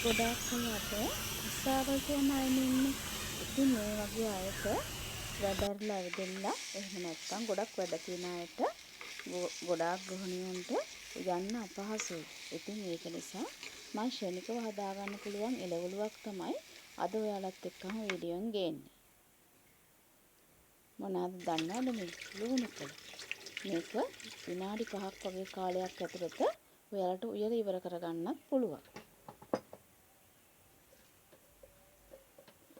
ගොඩාක් කලකට කසාව කියන අය ඉන්නේ. ඉතින් මේ වගේ අයට වැඩැරිලා ඇවිදilla එහෙම නැත්නම් ගොඩක් වැඩ තියෙන අයට ගොඩාක් ගෘහිණීන්ට යන්න අපහසුයි. ඉතින් ඒක නිසා මම ශනිකව හදාගන්න පුළුවන් එළවලුවක් තමයි අද ඔයාලත් එක්කම වීඩියෝෙන් ගේන්නේ. මොනවද දන්නවද මේ ලුණු කොළ? මේක විනාඩි 5ක් වගේ කාලයක් ඇතුළත ඔයාලට උයලා ඉවර කරගන්නත් පුළුවන්.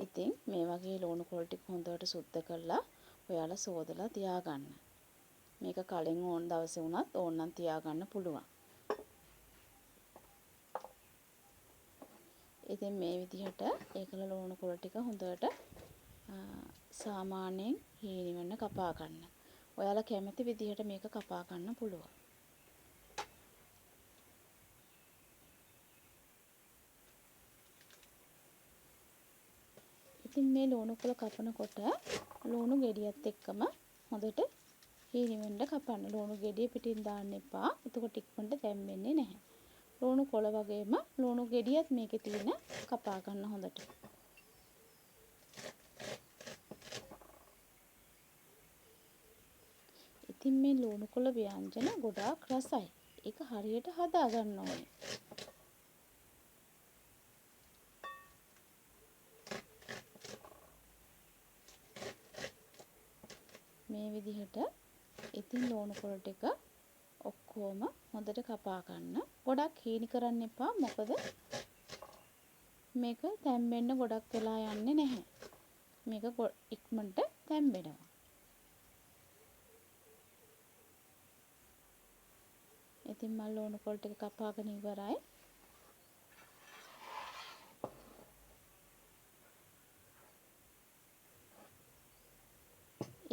ඉතින් මේ වගේ ලුණු කොළ ටික හොඳට සුද්ධ කරලා ඔයාලා සෝදලා තියාගන්න. මේක කලින් ඕන දවසේ වුණත් ඕනනම් තියාගන්න පුළුවන්. ඉතින් මේ විදිහට ඒකල ලුණු කොළ ටික හොඳට සාමාන්‍යයෙන් හීනි වෙන්න කපා ගන්න. ඔයාලා කැමති විදිහට මේක කපා ගන්න පුළුවන්. ඉතින් මේ ලුණු කොළ කපනකොට ලුණු ගෙඩියත් එක්කම හොඳට හීනි වෙන්න කපන්න. ලුණු ගෙඩිය පිටින් දාන්න එපා. එතකොට ඉක්මනට දැම්මෙන්නේ නැහැ. ලුණු කොළ වගේම ලුණු ගෙඩියත් මේකේ තියෙන කපා ගන්න හොඳට. ඉතින් මේ ලුණු කොළ ව්‍යංජන ගොඩාක් රසයි. ඒක හරියට හදා ගන්න ඕනේ. මේ විදිහට ඉතින් ලුණු කොළ ටික ඔක්කොම හොඳට කපා ගන්න. ගොඩක් හීනි කරන්න එපා. මොකද මේක තැම්බෙන්න ගොඩක් වෙලා යන්නේ නැහැ. මේක ඉක්මනට තැම්බෙනවා. ඉතින් මම ලුණු කොළ ටික කපාගෙන ඉවරයි.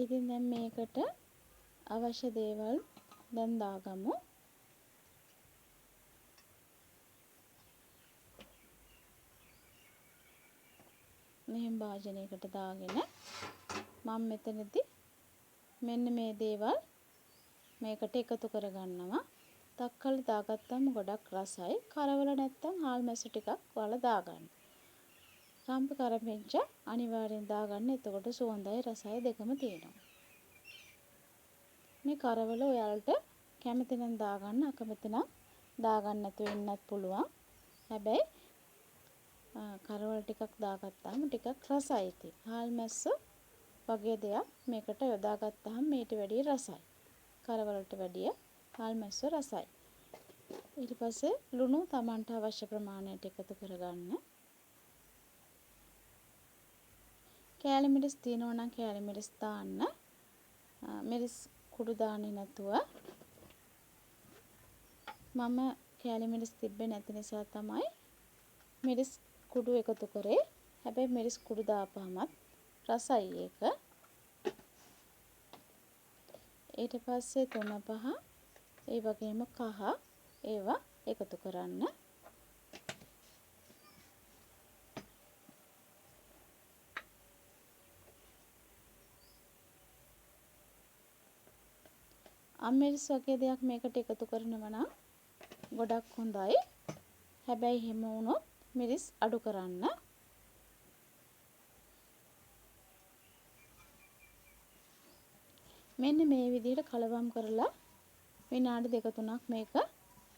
ඉතින් දැන් මේකට අවශ්‍ය දේවල් දැන් දාගමු. මෙහෙම භාජනයකට දාගෙන මම මෙතනදී මෙන්න මේ දේවල් මේකට එකතු කරගන්නවා. තක්කලි දාගත්තම ගොඩක් රසයි. කරවල නැත්තම් හාල් මැස්සු ටිකක් ඔයාලා දාගන්න. රම්ප කරපිංච අනිවාර්යෙන් දාගන්න. එතකොට සුවඳයි රසයි දෙකම තියෙනවා. මේ කරවල ඔයාලට කැමති නම් දාගන්න, අකමැති නම් දාගන්න නැතුව ඉන්නත් පුළුවන්. හැබැයි කරවල ටිකක් දාගත්තාම ටිකක් රසයි ඉතින්. හාල් මැස්සු වගේ දෙයක් මේකට යොදාගත්තාම මේට වැඩිය රසයි. කරවලට වැඩිය හාල් මැස්සු රසයි. ඊට පස්සේ ලුණු Tamanට අවශ්‍ය ප්‍රමාණයට එකතු කරගන්න. කෑලි මිරිස් තියෙනවා නම් කෑලි මිරිස් දාන්න. මිරිස් කුඩු දාන්නේ නැතුව මම කෑලි මිරිස් තිබ්බේ නැති නිසා තමයි මිරිස් කුඩු එකතු කරේ. හැබැයි මිරිස් කුඩු දාපුවමත් රසයි ඒක. ඊට පස්සේ තුන පහ ඒ වගේම කහ ඒවා එකතු කරන්න. අමිරිස් වගේ දෙයක් මේකට එකතු කරනවා නම් ගොඩක් හොඳයි. හැබැයි එහෙම වුණොත් මිරිස් අඩු කරන්න. මෙන්න මේ විදිහට කලවම් කරලා විනාඩි 2-3ක් මේක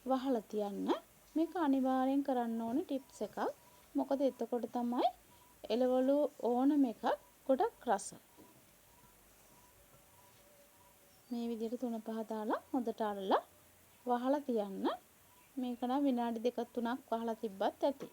වහලා තියන්න. මේක අනිවාර්යෙන් කරන්න ඕනේ ටිප්ස් එකක්. මොකද එතකොට තමයි එළවලු ඕනම එකක් ගොඩක් රස. මේ විදිහට 3-5 දාලා හොඳට අරලා වහලා තියන්න. මේක නම් විනාඩි 2-3ක් වහලා තිබ්බත් ඇති.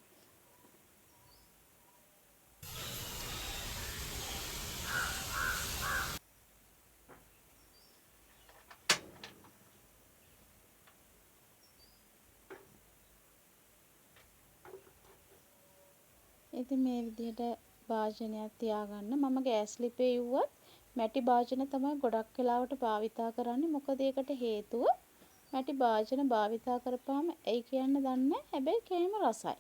ඉතින් මේ විදිහට භාජනයක් තියාගන්න. මම ගෑස් ලිපේ යුවත් මැටි භාජන තමයි ගොඩක් වෙලාවට භාවිතා කරන්නේ. මොකද ඒකට හේතුව මැටි භාජන භාවිතා කරපුවාම ඇයි කියන්න දන්නේ. හැබැයි කෑම රසයි.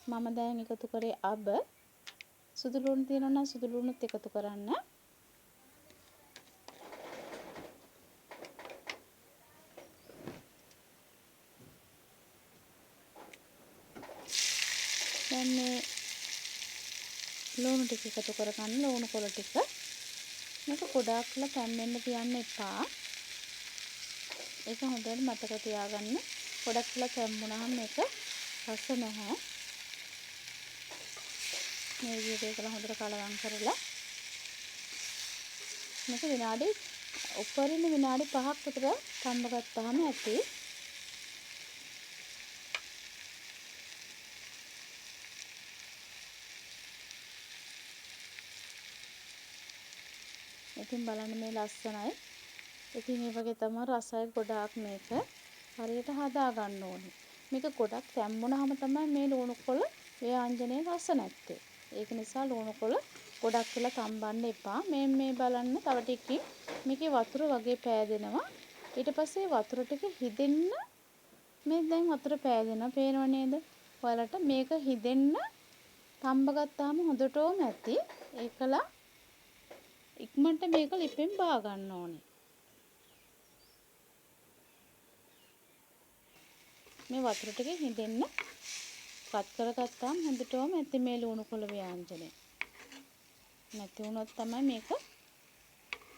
මම දැන් එකතු කරේ අබ. සුදු ලුණු තියෙනවා නම් සුදු ලුණුත් එකතු කරන්න. දැන් මේ ලුණු ටික එකතු කරගන්න. ලුණු කොළ ටික මේක ගොඩාක් වෙලා තැම්බෙන්න තියන්න එපා. ඒක හොඳට මතක තියාගන්න. ගොඩක් වෙලා තැම්බුණාම මේක රස නැහැ. මේ විදිහට ඒකලා හොඳට කලවම් කරලා මේක උඩරින් විනාඩි 5ක් විතර තම්බ ගත්තාම ඇති. ඉතින් බලන්න මේ ලස්සනයි. ඉතින් මේ වගේ තමයි රසය ගොඩාක් මේක හරියට හදා ගන්න ඕනේ. මේක ගොඩක් තැම්බුණාම තමයි මේ ලුණු කොළ ව්‍යංජනයේ රස නැත්තේ. ඒක නිසා ලුණු කොළ ගොඩක් වෙලා තම්බන්න එපා. මේ බලන්න තව ටිකකින් මේකේ වතුර වගේ පෑදෙනවා. ඊට පස්සේ වතුර ටික හිදෙන්න මේ දැන් වතුර පෑදෙනවා. පේනව නේද? ඔයාලට මේක හිදෙන්න තම්බ ගත්තාම හොඳටම ඇති. ඒකලා ඉක්මනට මේක ලිපෙන් බා ගන්න ඕනේ. මේ වතුර ටික හිදෙන්න පත් කරගත්තාම හොඳටම ඇති මේ ලුණු කොළ ව්‍යංජනය. නැති වුණොත් තමයි මේක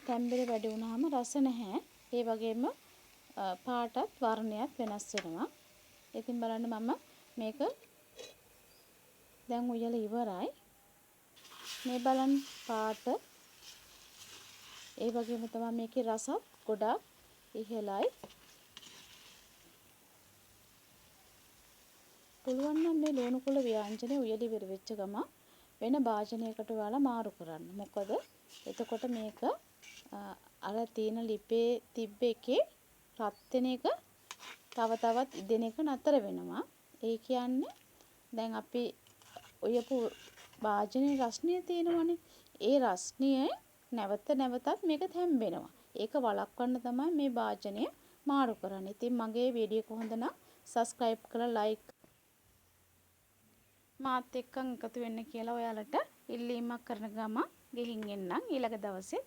තැම්බෙල වැඩි වුණාම රස නැහැ. ඒ වගේම පාටත් වර්ණයත් වෙනස් වෙනවා. ඉතින් බලන්න මම මේක දැන් උයලා ඉවරයි. මේ බලන්න පාට ඒ වගේම තමයි මේකේ රසත් ගොඩාක් ඉහළයි. පුළුවන් නම් මේ ලුණු කොළ ව්‍යංජනය උයලා ඉවර වෙච්ච ගම වෙන භාජනයකට ඔයාලා මාරු කරන්න. මොකද එතකොට මේක අර තියෙන ලිපේ තිබ්බ එකේ රත් වෙන එක තව තවත් ඉදෙන එක නතර වෙනවා. ඒ කියන්නේ දැන් අපි ඔයපු භාජනයේ රස්නිය තියෙනවනේ. ඒ රස්නිය නැවත නැවතත් මේක තැම්බෙනවා. ඒක වළක්වන්න තමයි මේ භාජනය මාරු කරන්නේ. ඉතින් මගේ වීඩියෝ එක හොඳ නම් subscribe කරලා like මාත් එක්කන් එකතු වෙන්න කියලා ඔයාලට ඉල්ලීමක් කරන ගමන් ගිහින් එන්නම් ඊළඟ දවසේ